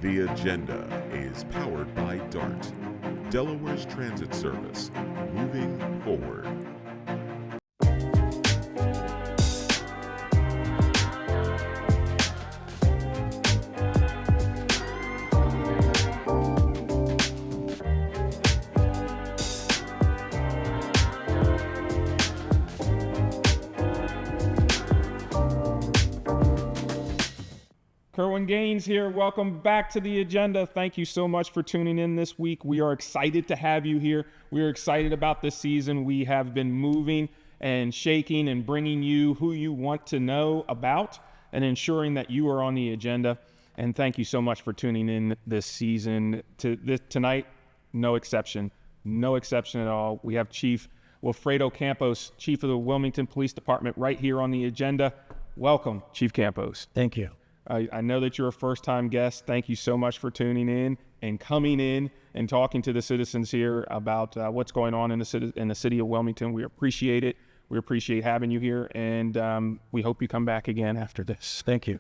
The Agenda is powered by DART, Delaware's transit service, moving forward. Kerwin Gaines here. Welcome back to The Agenda. Thank you so much for tuning in this week. We are excited to have you here. We are excited about this season. We have been moving and shaking and bringing you who you want to know about and ensuring that you are on the agenda. And thank you so much for tuning in this season. Tonight, no exception at all. We have Chief Wilfredo Campos, Chief of the Wilmington Police Department, right here on the agenda. Welcome, Chief Campos. Thank you. I know that you're a first-time guest. Thank you so much for tuning in and coming in and talking to the citizens here about what's going on in the city of Wilmington. We appreciate it. We appreciate having you here, and we hope you come back again after this. Thank you.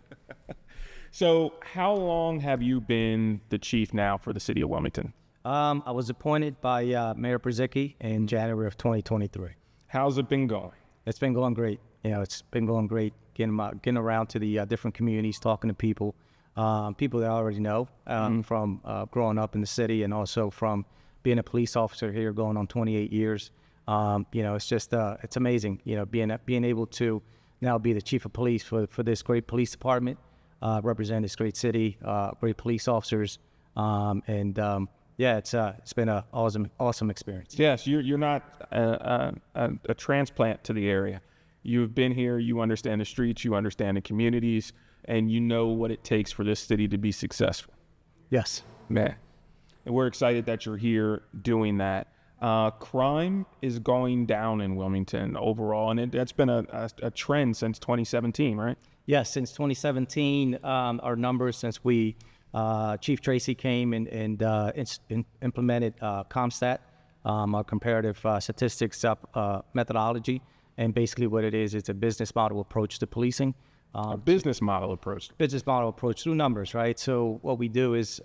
So how long have you been the chief now for the city of Wilmington? I was appointed by Mayor Brzezicki in January of 2023. How's it been going? It's been going great. It's been going great. Getting around to the different communities, talking to people that I already know from growing up in the city, and also from being a police officer here, going on 28 years. It's just it's amazing. Being able to now be the chief of police for this great police department, represent this great city, great police officers, it's been an awesome experience. Yes, you're not a transplant to the area. You've been here, you understand the streets, you understand the communities, and you know what it takes for this city to be successful. Yes. Man. And we're excited that you're here doing that. Crime is going down in Wilmington overall, and that's been a trend since 2017, right? Yes, since 2017, our numbers since Chief Tracy came and implemented CompStat, our comparative statistics methodology. And basically what it is, it's a business model approach to policing. Business model approach through numbers, right? So what we do is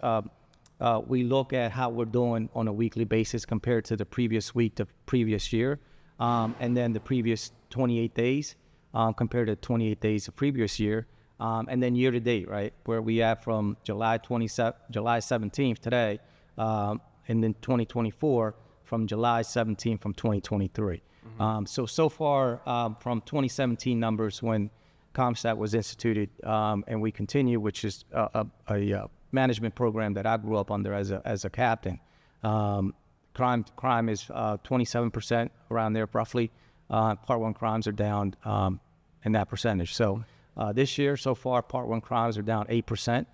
we look at how we're doing on a weekly basis compared to the previous week, the previous year, and then the previous 28 days compared to 28 days the previous year, and then year to date, right? Where we have from July 17th today, and then 2024 from July 17th from 2023. So far from 2017 numbers when CompStat was instituted, and we continue, which is a management program that I grew up under as a captain. Crime is 27% around there roughly. Part 1 crimes are down in that percentage. So this year so far, Part 1 crimes are down 8%.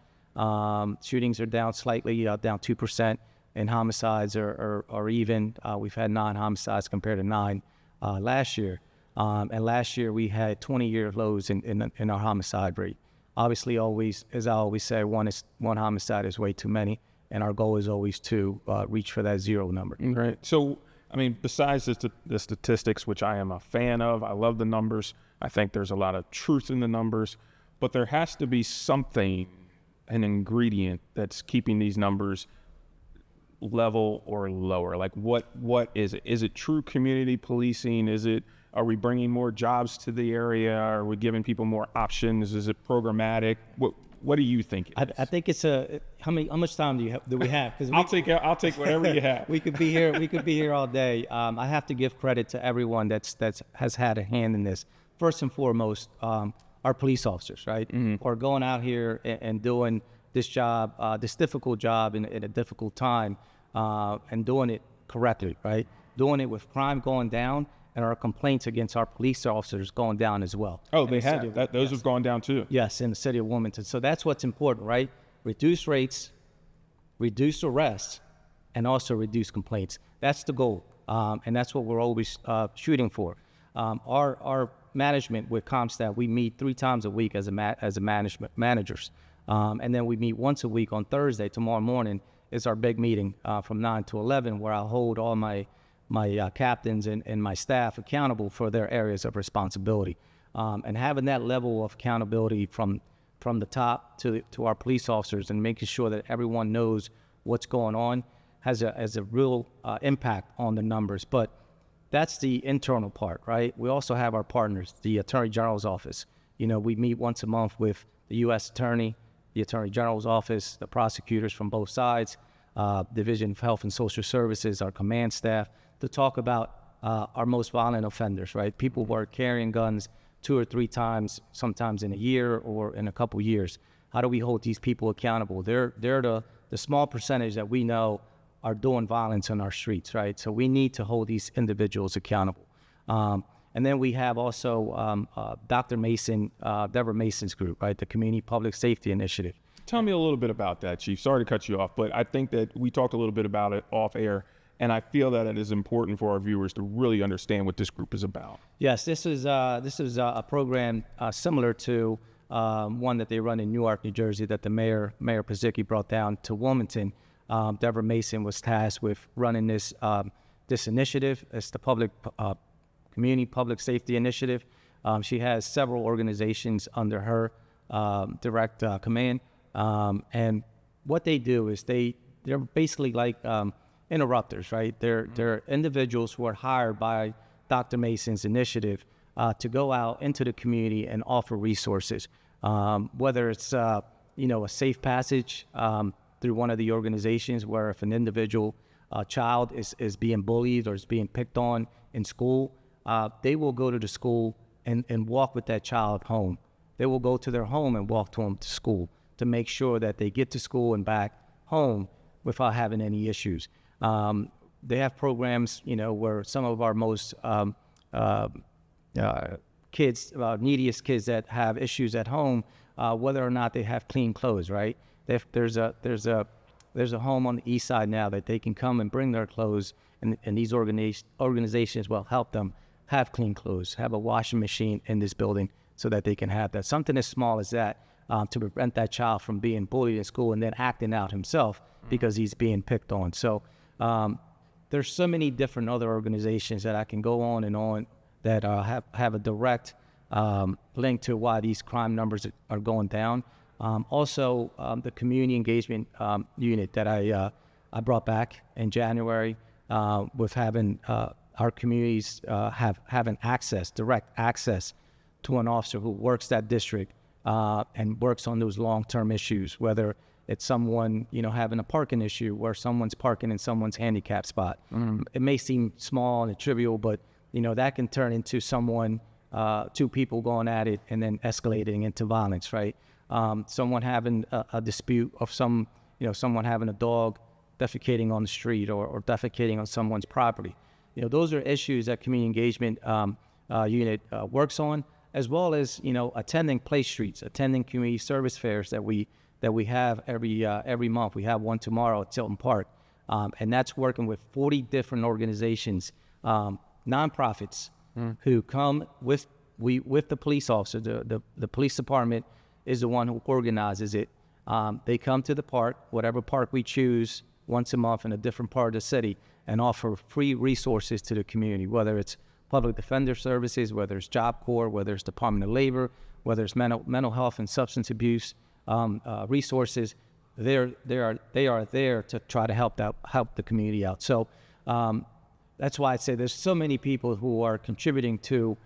Shootings are down slightly, down 2%, and homicides are even. We've had 9 homicides compared to 9 last year, and last year we had 20-year lows in our homicide rate. Obviously, always, as I always say, one homicide is way too many, and our goal is always to reach for that 0 number. Right. So, I mean, besides the statistics, which I am a fan of, I love the numbers. I think there's a lot of truth in the numbers, but there has to be something, an ingredient that's keeping these numbers level or lower. Like what is it? Is it true community policing? Are we bringing more jobs to the area? Are we giving people more options? Is it programmatic? What do you think it is? I think it's how much time do we have? Because I'll take whatever you have. We could be here all day. I have to give credit to everyone that's has had a hand in this. First and foremost, our police officers, right? Mm-hmm. Are going out here and doing this job, this difficult job in a difficult time, and doing it correctly, right? Doing it with crime going down and our complaints against our police officers going down as well. Oh, they have. Those have gone down too. Yes, in the city of Wilmington. So that's what's important, right? Reduce rates, reduce arrests, and also reduce complaints. That's the goal, and that's what we're always shooting for. Our management with CompStat, we meet 3 times a week as management managers, and then we meet once a week on Thursday. Tomorrow morning is our big meeting from 9 to 11, where I'll hold all my captains and my staff accountable for their areas of responsibility, and having that level of accountability from from the top to our police officers and making sure that everyone knows what's going on has a real impact on the numbers. But that's the internal part, right? We also have our partners, the Attorney General's office. You know, we meet once a month with the U.S. Attorney, the Attorney General's office, the prosecutors from both sides, Division of Health and Social Services, our command staff, to talk about our most violent offenders, right? People who are carrying guns 2 or 3 times, sometimes in a year or in a couple years. How do we hold these people accountable? They're the small percentage that we know are doing violence on our streets, right? So we need to hold these individuals accountable. And then we have also Dr. Mason, Deborah Mason's group, right? The Community Public Safety Initiative. Tell me a little bit about that, Chief. Sorry to cut you off, but I think that we talked a little bit about it off air, and I feel that it is important for our viewers to really understand what this group is about. Yes, this is a program similar to one that they run in Newark, New Jersey, that the Mayor Pazicki brought down to Wilmington. Deborah Mason was tasked with running this initiative. It's the Community Public Safety Initiative. She has several organizations under her direct command. And what they do is they're basically like interrupters, right? They're individuals who are hired by Dr. Mason's initiative to go out into the community and offer resources, whether it's a safe passage through one of the organizations, where if an individual child is being bullied or is being picked on in school, they will go to the school and walk with that child home. They will go to their home and walk to them to school to make sure that they get to school and back home without having any issues. They have programs, where some of our most neediest kids that have issues at home, whether or not they have clean clothes, right? There's a home on the east side now that they can come and bring their clothes, and these organizations will help them have clean clothes, have a washing machine in this building so that they can have that. Something as small as that to prevent that child from being bullied in school and then acting out himself because he's being picked on. So there's so many different other organizations that I can go on and on that have a direct link to why these crime numbers are going down. Also, the community engagement unit that I brought back in January, with having our communities having direct access to an officer who works that district and works on those long-term issues, whether it's someone having a parking issue where someone's parking in someone's handicap spot. It may seem small and trivial, but that can turn into two people going at it and then escalating into violence, right? Someone having a dispute of someone having a dog defecating on the street or defecating on someone's property. Those are issues that community engagement unit works on, as well as attending play streets, attending community service fairs that we have every month. We have one tomorrow at Tilton Park, and that's working with 40 different organizations, nonprofits, who come with the police officer. The police department is the one who organizes it. They come to the park, whatever park we choose, once a month in a different part of the city, and offer free resources to the community, whether it's public defender services, whether it's Job Corps, whether it's Department of Labor, whether it's mental health and substance abuse resources. They are there to try to help the community out. So that's why I say there's so many people who are contributing to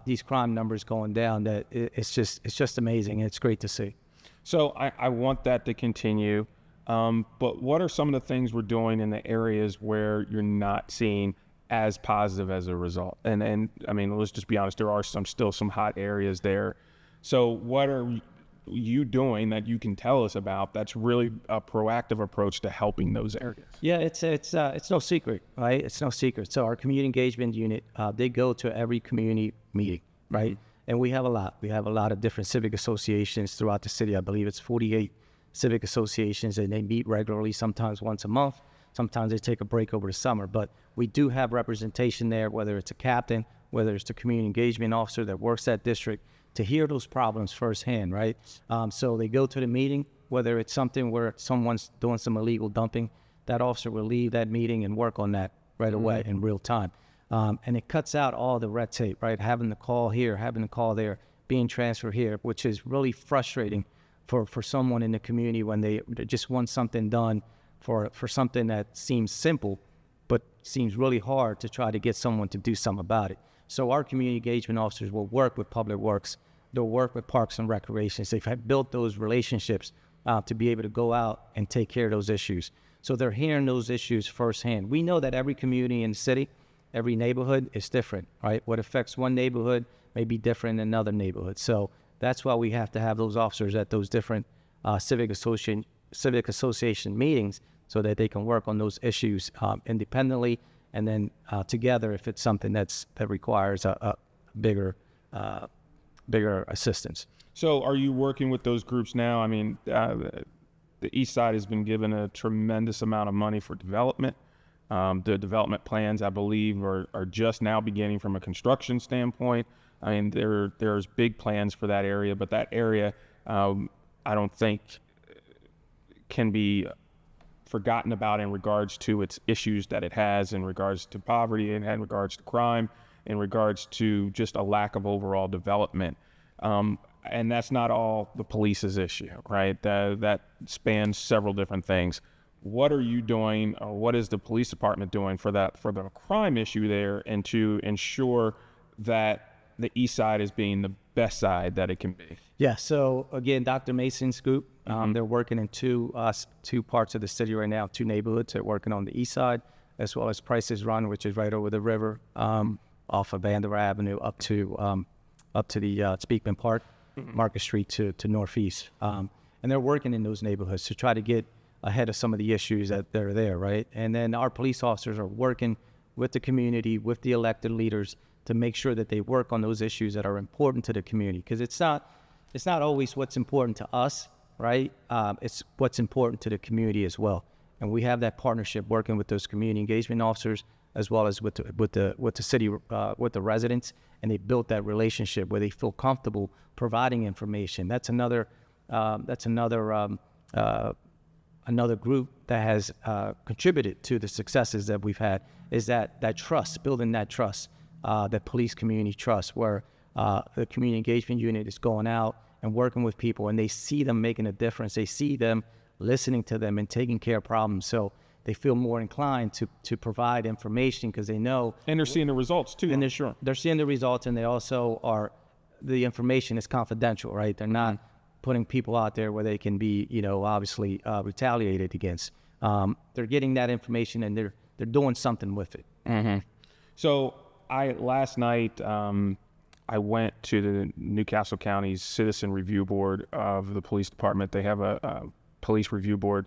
these crime numbers going down that it's just amazing, and it's great to see. So I want that to continue, but what are some of the things we're doing in the areas where you're not seeing as positive as a result? And I mean, let's just be honest, there are still some hot areas there. So what are you doing that you can tell us about that's really a proactive approach to helping those areas? Yeah, it's no secret, right? It's no secret. So our community engagement unit, they go to every community meeting, right? Mm-hmm. And we have a lot. We have a lot of different civic associations throughout the city. I believe it's 48 civic associations, and they meet regularly, sometimes once a month. Sometimes they take a break over the summer, but we do have representation there, whether it's a captain, whether it's the community engagement officer that works that district, to hear those problems firsthand, right? So they go to the meeting, whether it's something where someone's doing some illegal dumping, that officer will leave that meeting and work on that right away in real time. And it cuts out all the red tape, right? Having the call here, having the call there, being transferred here, which is really frustrating for someone in the community when they just want something done for something that seems simple, but seems really hard to try to get someone to do something about it. So our community engagement officers will work with Public Works, they'll work with Parks and Recreations. They've built those relationships to be able to go out and take care of those issues. So they're hearing those issues firsthand. We know that every community in the city, every neighborhood is different, right? What affects one neighborhood may be different in another neighborhood. So that's why we have to have those officers at those different civic association meetings so that they can work on those issues independently and then together if it's something that requires a bigger assistance. So are you working with those groups now? I mean, the East Side has been given a tremendous amount of money for development. The development plans, I believe, are just now beginning from a construction standpoint. I mean, there's big plans for that area, but that area, I don't think can be forgotten about in regards to its issues that it has, in regards to poverty, and in regards to crime, in regards to just a lack of overall development. And that's not all the police's issue, right? That spans several different things. What are you doing, or what is the police department doing for the crime issue there, and to ensure that the East Side is being the best side that it can be? Yeah, so again, Dr. Mason's group, they're working in two parts of the city right now, two neighborhoods. They're working on the East Side, as well as Price's Run, which is right over the river, off of Vanderbilt Avenue up to the Speakman Park, Market Street to Northeast. And they're working in those neighborhoods to try to get ahead of some of the issues that are there, right? And then our police officers are working with the community, with the elected leaders, to make sure that they work on those issues that are important to the community. Because it's not always what's important to us, right? It's what's important to the community as well. And we have that partnership working with those community engagement officers, as well as with the city, with the residents, and they built that relationship where they feel comfortable providing information. That's another group that has contributed to the successes that we've had, is that trust, building that trust, that police community trust, where the community engagement unit is going out and working with people, and they see them making a difference. They see them listening to them and taking care of problems. So they feel more inclined to provide information because they know. And they're seeing the results too. And they're seeing the results, and they also the information is confidential, right? They're not putting people out there where they can be, obviously retaliated against. They're getting that information, and they're doing something with it. Mm-hmm. So last night, I went to the Newcastle County's Citizen Review Board of the police department. They have a police review board,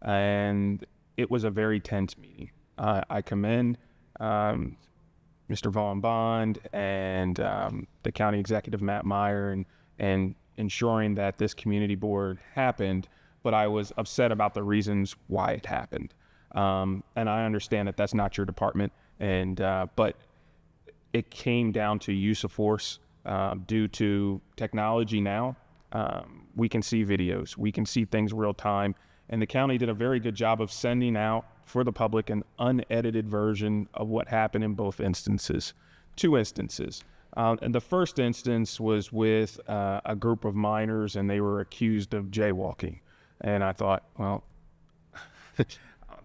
and it was a very tense meeting. I commend Mr. Vaughn Bond and the county executive, Matt Meyer, and ensuring that this community board happened, but I was upset about the reasons why it happened. And I understand that that's not your department, but it came down to use of force due to technology now. We can see videos, we can see things real time, and the county did a very good job of sending out for the public an unedited version of what happened in both instances, two instances. And the first instance was with a group of minors, and they were accused of jaywalking. And I thought, well,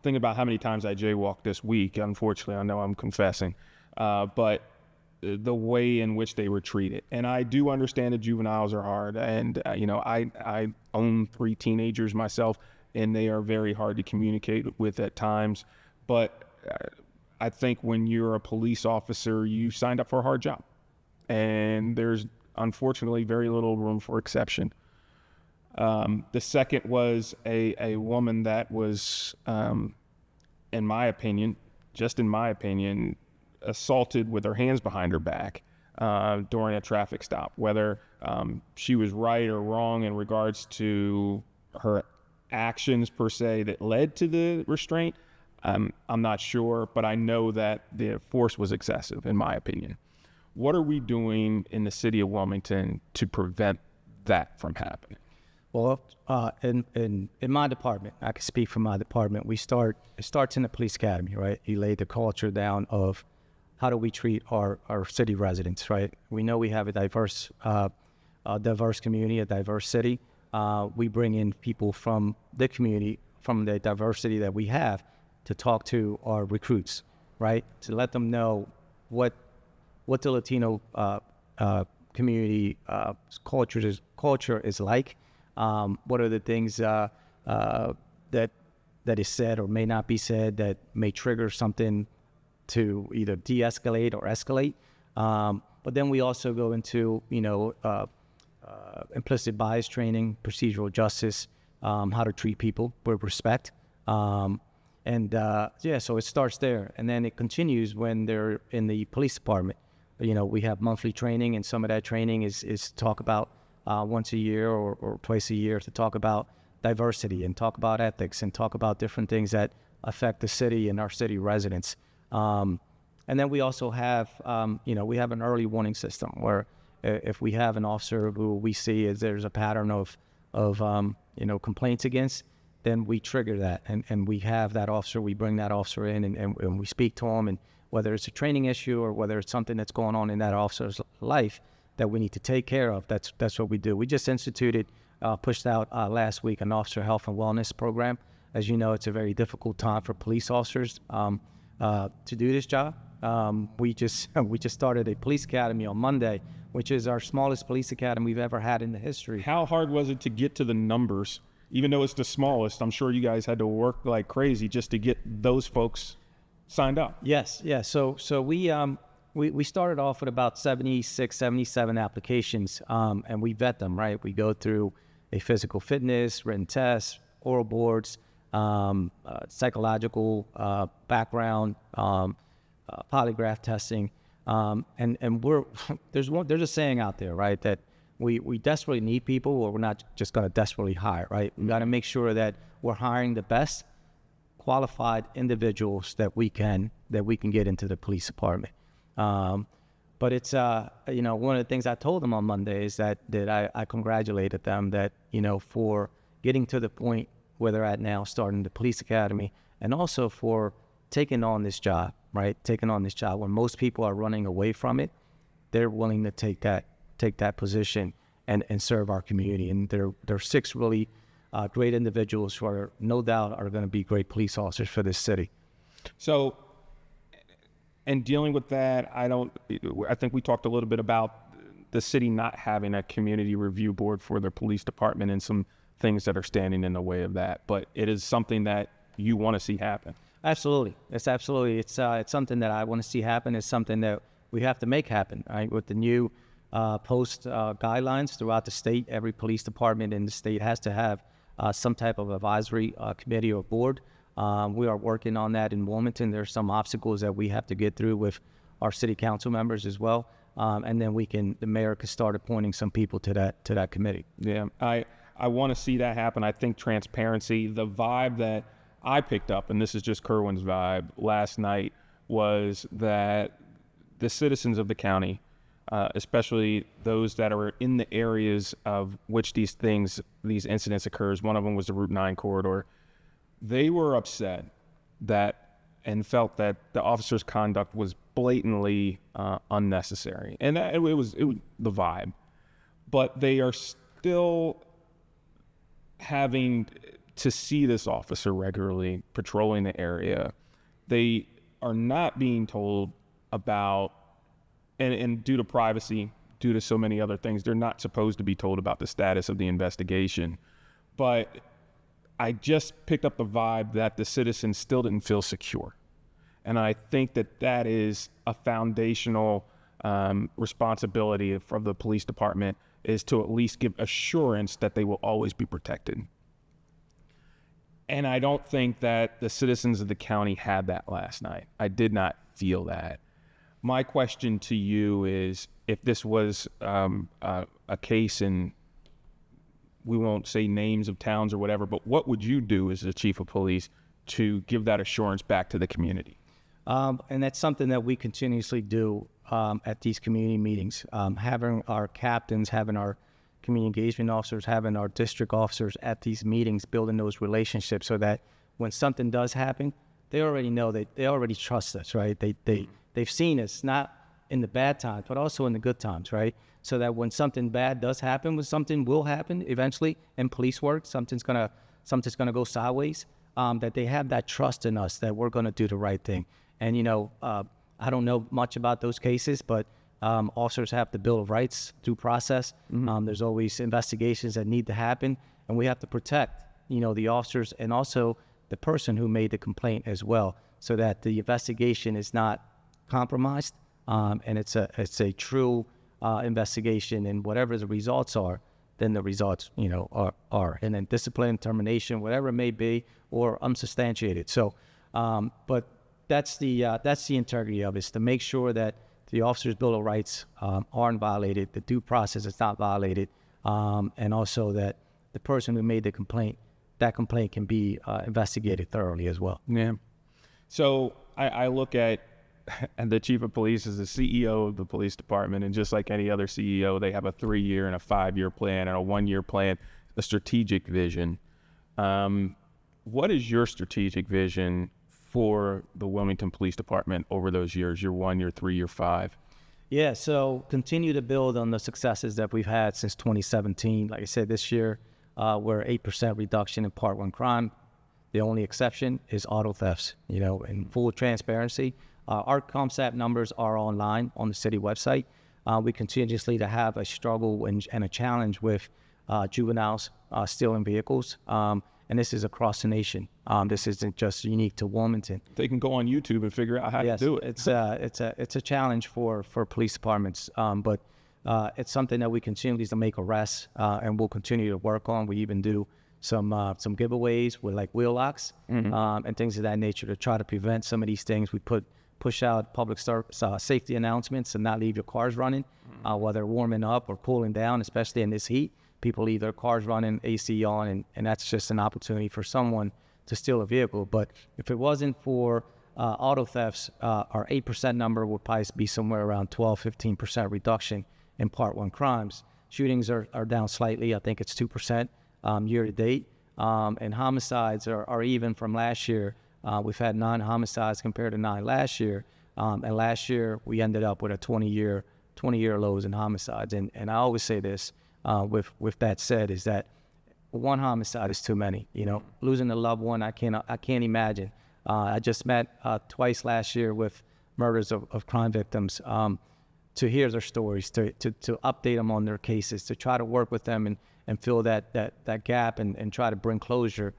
think about how many times I jaywalked this week. Unfortunately, I know I'm confessing, but the way in which they were treated. And I do understand that juveniles are hard, and I own 3 teenagers myself, and they are very hard to communicate with at times. But I think when you're a police officer, you signed up for a hard job, and there's unfortunately very little room for exception. The second was a woman that was, in my opinion, assaulted with her hands behind her back during a traffic stop. Whether she was right or wrong in regards to her actions per se that led to the restraint, I'm not sure, but I know that the force was excessive, in my opinion. What are we doing in the city of Wilmington to prevent that from happening? Well, in my department, I can speak for my department. It starts in the police academy, right? You lay the culture down of how do we treat our city residents, right? We know we have a diverse community, a diverse city. we bring in people from the community, from the diversity that we have, to talk to our recruits, right? To let them know what the Latino community culture is like. What are the things that is said or may not be said that may trigger something to either de-escalate or escalate. But then we also go into, implicit bias training, procedural justice, how to treat people with respect. So it starts there. And then it continues when they're in the police department. We have monthly training, and some of that training is to talk about once a year or twice a year, to talk about diversity and talk about ethics and talk about different things that affect the city and our city residents. And then we also have, we have an early warning system where if we have an officer who we see as there's a pattern of complaints against, then we trigger that. And we have that officer, we bring that officer in and we speak to him. And whether it's a training issue or whether it's something that's going on in that officer's life that we need to take care of, that's what we do. We just instituted, pushed out last week, an officer health and wellness program. As you know, it's a very difficult time for police officers to do this job. We just started a police academy on Monday, which is our smallest police academy we've ever had in the history. How hard was it to get to the numbers? Even though it's the smallest, I'm sure you guys had to work like crazy just to get those folks signed up. Yes. So we started off with about 76, 77 applications, and we vet them, right? We go through a physical fitness, written tests, oral boards, psychological background, polygraph testing, and there's a saying out there, right, that we desperately need people, or we're not just going to desperately hire, right? We got to make sure that we're hiring the best qualified individuals that we can get into the police department. But it's one of the things I told them on Monday is that I congratulated them that for getting to the point where they're at now, starting the police academy, and also for taking on this job, right? Taking on this job when most people are running away from it, they're willing to take that position and serve our community. And they're 6 really great individuals who are no doubt are going to be great police officers for this city. So, and dealing with that, I think we talked a little bit about the city not having a community review board for their police department and some things that are standing in the way of that. But it is something that you want to see happen. Absolutely. It's something that I want to see happen. It's something that we have to make happen, right? With the new post guidelines throughout the state, every police department in the state has to have some type of advisory committee or board. We are working on that in Wilmington. There's some obstacles that we have to get through with our city council members as well. And then the mayor can start appointing some people to that committee. Yeah, I want to see that happen. I think transparency, the vibe that I picked up, and this is just Kerwin's vibe last night, was that the citizens of the county, especially those that are in the areas of which these incidents occurs, one of them was the Route 9 corridor, they were upset and felt that the officer's conduct was blatantly unnecessary. And it was the vibe. But they are still having to see this officer regularly patrolling the area. They are not being told about, and due to privacy, due to so many other things, they're not supposed to be told about the status of the investigation. But I just picked up the vibe that the citizens still didn't feel secure. And I think that is a foundational responsibility of the police department, is to at least give assurance that they will always be protected. And I don't think that the citizens of the county had that last night. I did not feel that. My question to you is, if this was a case, and we won't say names of towns or whatever, but what would you do as the chief of police to give that assurance back to the community? And that's something that we continuously do at these community meetings, having our captains, having our community engagement officers, having our district officers at these meetings, building those relationships so that when something does happen, they already know that they already trust us, right? They've seen us, not in the bad times, but also in the good times, right? So that when something bad does happen, when something will happen eventually in police work, something's gonna go sideways, that they have that trust in us that we're gonna do the right thing. And I don't know much about those cases, but officers have the Bill of Rights, due process. There's always investigations that need to happen, and we have to protect, the officers and also the person who made the complaint as well, so that the investigation is not compromised, and it's a true investigation, and whatever the results are, then the results, are, and then discipline, termination, whatever it may be, or unsubstantiated. So, but that's the integrity of it, is to make sure that the officer's Bill of Rights aren't violated, the due process is not violated, and also that the person who made the complaint, that complaint can be investigated thoroughly as well. Yeah. So I look at and the chief of police is the CEO of the police department, and just like any other CEO, they have a 3-year and a 5-year plan and a 1-year plan, a strategic vision. What is your strategic vision for the Wilmington Police Department over those years, year 1, year 3, year 5? Yeah, so continue to build on the successes that we've had since 2017. Like I said, this year, we're 8% reduction in Part 1 crime. The only exception is auto thefts. In full transparency, our CompStat numbers are online on the city website. We continuously to have a struggle and a challenge with juveniles stealing vehicles, and this is across the nation. This isn't just unique to Wilmington. They can go on YouTube and figure out how to do it. It's a challenge for police departments, but it's something that we continue to make arrests, and we'll continue to work on. We even do some giveaways with like wheel locks and things of that nature to try to prevent some of these things. We push out public safety announcements and not leave your cars running while they're warming up or cooling down, especially in this heat. People leave their cars running, AC on, and that's just an opportunity for someone to steal a vehicle. But if it wasn't for auto thefts, our 8% number would probably be somewhere around 12-15% reduction in Part 1 crimes. Shootings are down slightly. I think it's 2% year to date. And homicides are even from last year. We've had 9 homicides compared to 9 last year. And last year, we ended up with a 20-year lows in homicides. And I always say this, with that said, is that one homicide is too many. Losing a loved one, I can't imagine. I just met twice last year with murders of crime victims, to hear their stories, to update them on their cases, to try to work with them and fill that gap and try to bring closure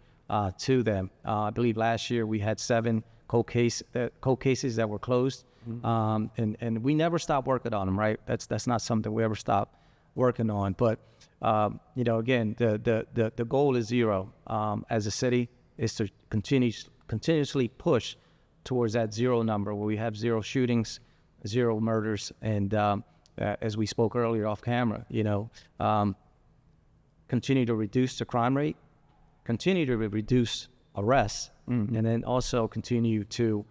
to them. I believe last year we had 7 cold cases that were closed, and we never stopped working on them. Right? That's not something we ever stopped working on. But again, the goal is zero. As a city, is to continuously push towards that zero number where we have 0 shootings, 0 murders, and as we spoke earlier off camera, continue to reduce the crime rate, continue to reduce arrests, and then also continue to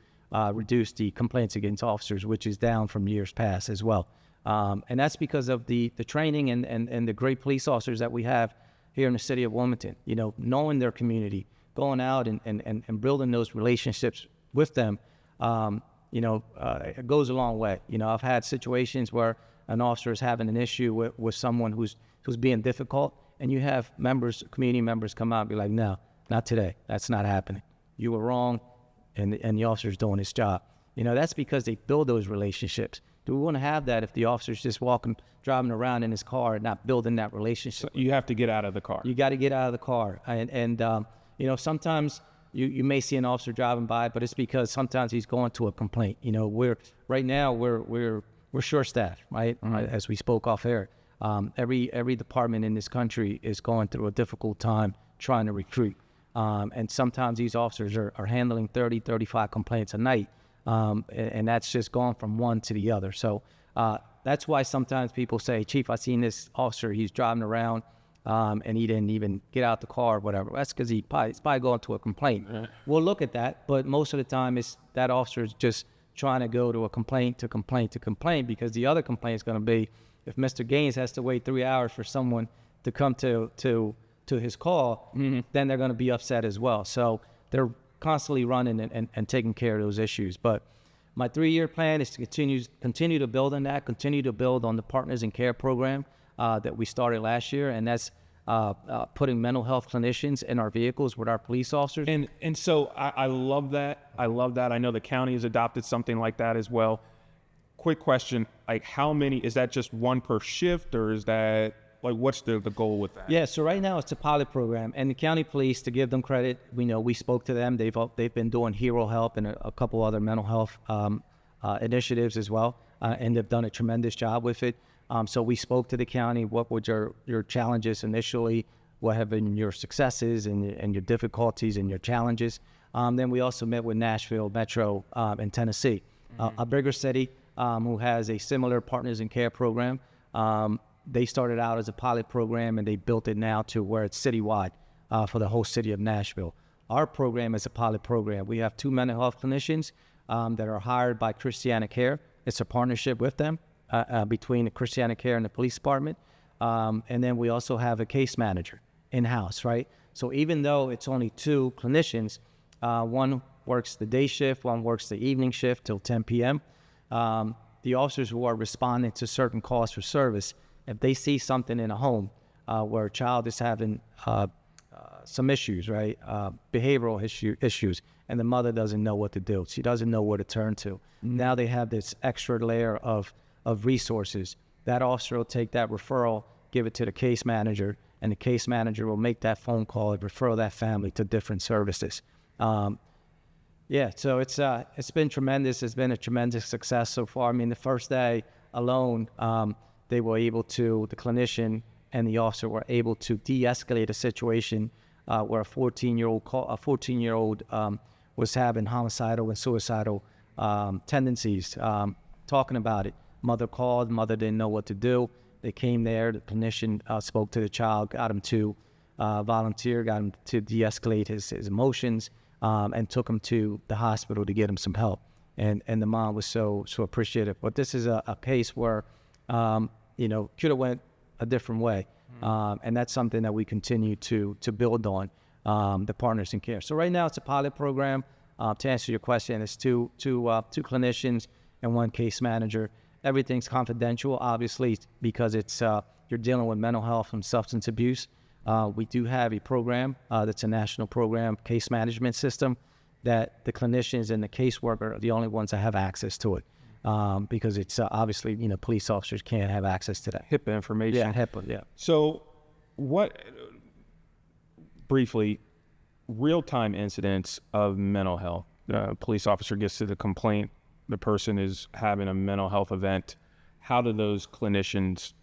reduce the complaints against officers, which is down from years past as well. And that's because of the training and the great police officers that we have here in the city of Wilmington, knowing their community, going out and building those relationships with them, it goes a long way. I've had situations where an officer is having an issue with someone who's being difficult, and you have community members come out and be like, no, not today. That's not happening. You were wrong, and the officer's doing his job. That's because they build those relationships. Do we want to have that if the officer's just driving around in his car and not building that relationship? So you have to get out of the car. You got to get out of the car. And sometimes you may see an officer driving by, but it's because sometimes he's going to a complaint. We're short-staffed, right? As we spoke off air. Every department in this country is going through a difficult time trying to recruit. And sometimes these officers are handling 30, 35 complaints a night. And that's just gone from one to the other. So that's why sometimes people say, Chief, I seen this officer, he's driving around and he didn't even get out the car or whatever. That's because he's probably going to a complaint. We'll look at that, but most of the time it's that officer is just trying to go to a complaint because the other complaint is going to be if Mr. Gaines has to wait 3 hours for someone to come to his call, then they're going to be upset as well. So they're constantly running and taking care of those issues. But my 3-year plan is to continue to build on that, continue to build on the Partners in Care program that we started last year, and that's putting mental health clinicians in our vehicles with our police officers. And so I love that. I love that. I know the county has adopted something like that as well. Quick question, like how many, is that just one per shift, or is that, like, what's the goal with that? Yeah, so right now it's a pilot program, and the county police, to give them credit, we spoke to them. They've been doing Hero Help and a couple other mental health initiatives as well, and they've done a tremendous job with it. So we spoke to the county. What were your challenges initially? What have been your successes and your difficulties and your challenges? Then we also met with Nashville Metro in Tennessee, a bigger city who has a similar Partners in Care program. They started out as a pilot program, and they built it now to where it's citywide for the whole city of Nashville. Our program is a pilot program. We have 2 mental health clinicians that are hired by Christiana Care. It's a partnership with them between the Christiana Care and the police department. And then we also have a case manager in-house, right? So even though it's only 2 clinicians, one works the day shift, one works the evening shift till 10 p.m. The officers who are responding to certain calls for service, if they see something in a home where a child is having some issues, right, behavioral issues, and the mother doesn't know what to do, she doesn't know where to turn to. Now they have this extra layer of resources. That officer will take that referral, give it to the case manager, and the case manager will make that phone call and refer that family to different services. Yeah, so it's been tremendous. It's been a tremendous success so far. I mean, the first day alone, they were able to, the clinician and the officer were able to de-escalate a situation where a 14-year-old was having homicidal and suicidal tendencies, talking about it. Mother called, mother didn't know what to do. They came there, the clinician spoke to the child, got him to volunteer, got him to de-escalate his emotions, and took him to the hospital to get him some help. And the mom was so appreciative. But this is a case where, could have went a different way. And that's something that we continue to build on, the Partners in Care. So right now it's a pilot program. To answer your question, it's two clinicians and 1 case manager. Everything's confidential, obviously, because it's you're dealing with mental health and substance abuse. We do have a program that's a national program, case management system, that the clinicians and the caseworker are the only ones that have access to it, because it's obviously, police officers can't have access to that. HIPAA information. Yeah, HIPAA, yeah. So briefly, real-time incidents of mental health. A police officer gets to the complaint, the person is having a mental health event. How do those clinicians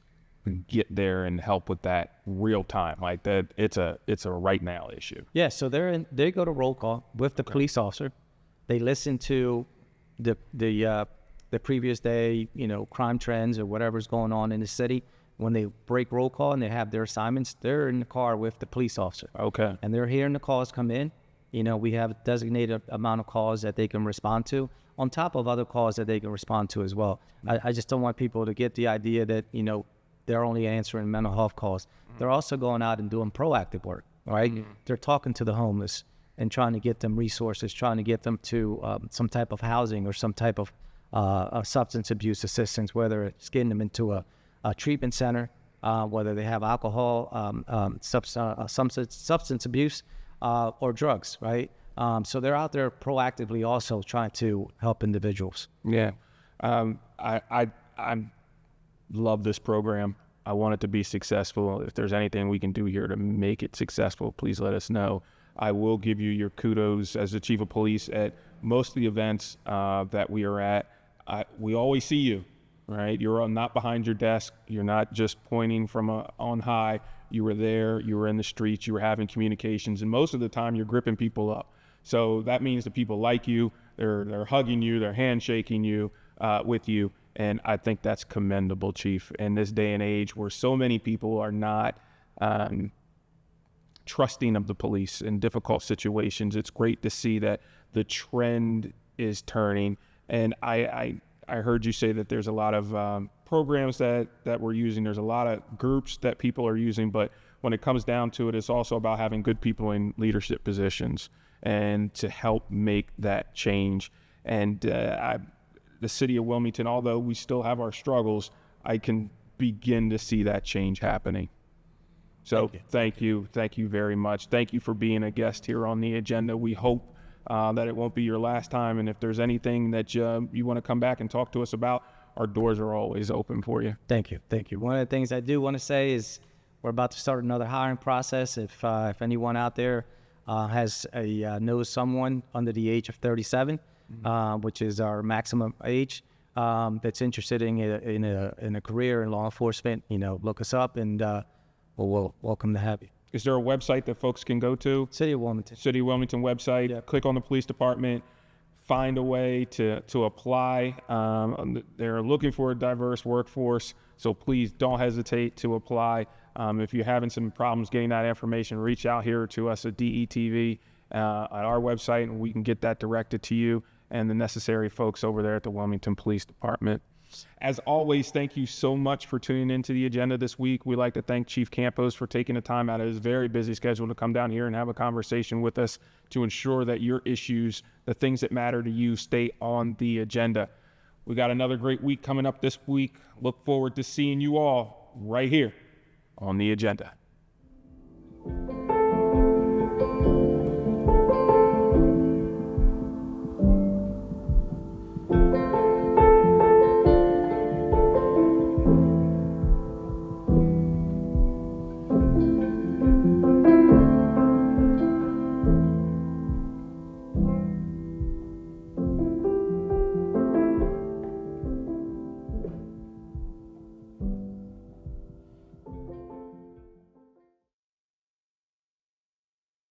get there and help with that real time? Like that, it's a right now issue. Yeah, so they go to roll call with the police officer. They listen to the previous day, crime trends or whatever's going on in the city. When they break roll call and they have their assignments, they're in the car with the police officer. Okay. And they're hearing the calls come in. We have a designated amount of calls that they can respond to, on top of other calls that they can respond to as well. I just don't want people to get the idea that, they're only answering mental health calls. They're also going out and doing proactive work, right? They're talking to the homeless and trying to get them resources, trying to get them to some type of housing or some type of substance abuse assistance, whether it's getting them into a treatment center, whether they have alcohol, substance abuse, or drugs, right? So they're out there proactively also trying to help individuals. Yeah. I love this program. I want it to be successful. If there's anything we can do here to make it successful, please let us know. I will give you your kudos as the chief of police at most of the events that we are at. We always see you, right? You're not behind your desk. You're not just pointing from on high. You were there. You were in the streets. You were having communications. And most of the time, you're gripping people up. So that means that people like you. They're hugging you. They're handshaking you with you. And I think that's commendable, Chief. In this day and age where so many people are not trusting of the police in difficult situations, it's great to see that the trend is turning. And I heard you say that there's a lot of programs that we're using. There's a lot of groups that people are using. But when it comes down to it, it's also about having good people in leadership positions and to help make that change. And the city of Wilmington, although we still have our struggles, I can begin to see that change happening. So thank you very much. Thank you for being a guest here on the agenda. We hope that it won't be your last time. And if there's anything that you want to come back and talk to us about, our doors are always open for you. Thank you. One of the things I do want to say is we're about to start another hiring process. If anyone out there knows someone under the age of 37, which is our maximum age, that's interested in a career in law enforcement, look us up, and we'll welcome to have you. Is there a website that folks can go to? City of Wilmington website. Yeah. Click on the police department. Find a way to apply. They're looking for a diverse workforce, so please don't hesitate to apply. If you're having some problems getting that information, reach out here to us at DETV at our website, and we can get that directed to you and the necessary folks over there at the Wilmington Police Department. As always, thank you so much for tuning into the agenda this week. We'd like to thank Chief Campos for taking the time out of his very busy schedule to come down here and have a conversation with us to ensure that your issues, the things that matter to you, stay on the agenda. We got another great week coming up this week. Look forward to seeing you all right here on the agenda.